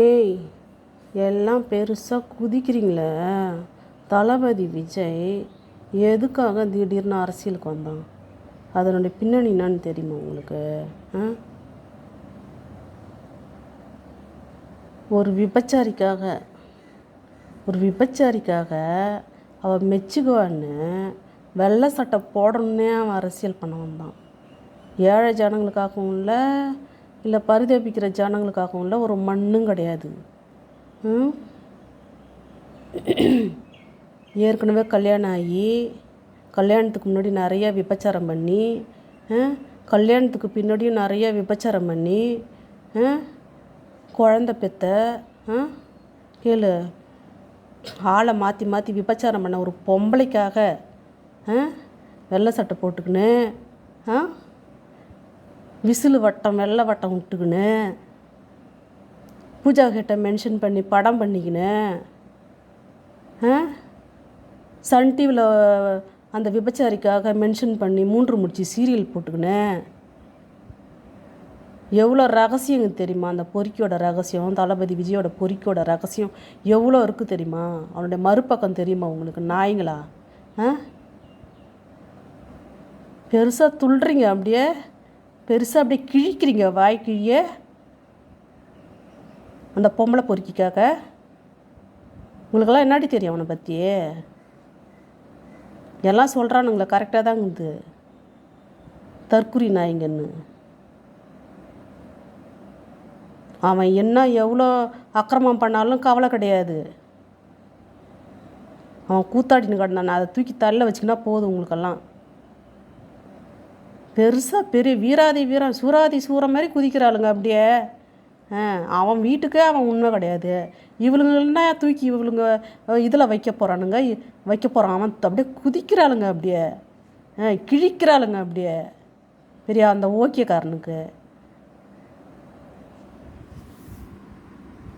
ஏய், எல்லாம் பெருசாக குதிக்கிறீங்களே. தளபதி விஜய் எதுக்காக திடீர்னு அரசியலுக்கு வந்தான்? அதனுடைய பின்னணி என்னன்னு தெரியுமா உங்களுக்கு? ஒரு விபச்சாரிக்காக அவள் மெச்சுக்குவான்னு வெள்ளை சட்டை போடணுன்னே அவன் அரசியல் பண்ண வந்தான். ஏழை ஜனங்களுக்காகவும் இல்லை பரிதபிக்கிற ஜனங்களுக்காகவும் ஒரு மண்ணும் கிடையாது. ஏற்கனவே கல்யாணம் ஆகி கல்யாணத்துக்கு முன்னாடி நிறையா விபச்சாரம் பண்ணி, கல்யாணத்துக்கு பின்னாடியும் நிறையா விபச்சாரம் பண்ணி குழந்த பெற்ற கேளு ஆளை மாற்றி மாற்றி விபச்சாரம் பண்ண ஒரு பொம்பளைக்காக வெள்ளை சட்டை போட்டுக்கின்னு விசிலு வட்டம் வெள்ளை வட்டம் விட்டுக்கின்னு பூஜா கிட்ட மென்ஷன் பண்ணி படம் பண்ணிக்கின்னு சன் டிவியில் அந்த விபச்சாரிக்காக மென்ஷன் பண்ணி 3 முடிச்சு சீரியல் போட்டுக்கின்னு எவ்வளோ ரகசியங்க தெரியுமா? அந்த பொறுக்கியோட ரகசியம், தளபதி விஜயோட பொறுக்கியோட ரகசியம் எவ்வளோ இருக்குது தெரியுமா? அவனுடைய மறுபக்கம் தெரியுமா உங்களுக்கு? நாய்ங்களா பெருசாக துள்ளுறீங்க, அப்படியே கிழிக்கிறீங்க வாய் கிழிய அந்த பொம்பளை பொறுக்கிக்காக. உங்களுக்கெல்லாம் என்னாடி தெரியும் அவனை பற்றி? எல்லாம் சொல்கிறானுங்களே கரெக்டாக தாங்குது, தற்குறி நாய்ங்கன்னு. அவன் என்ன எவ்வளோ அக்கிரமம் பண்ணாலும் கவலை கிடையாது. அவன் கூத்தாடின்னு கிடந்தான், அதை தூக்கி தள்ள வச்சுக்கினா போதும் உங்களுக்கெல்லாம். பெருசாக பெரிய வீரம் சூராதி சூரம் மாதிரி குதிக்கிறாளுங்க அப்படியே. அவன் வீட்டுக்கே அவன் உண்மை கிடையாது. இவளுங்கன்னா தூக்கி இவளுங்க இதில் வைக்க போகிறான். அவன் அப்படியே குதிக்கிறாளுங்க, அப்படியே கிழிக்கிறாளுங்க அப்படியே பெரிய அந்த ஓகேக்காரனுக்கு.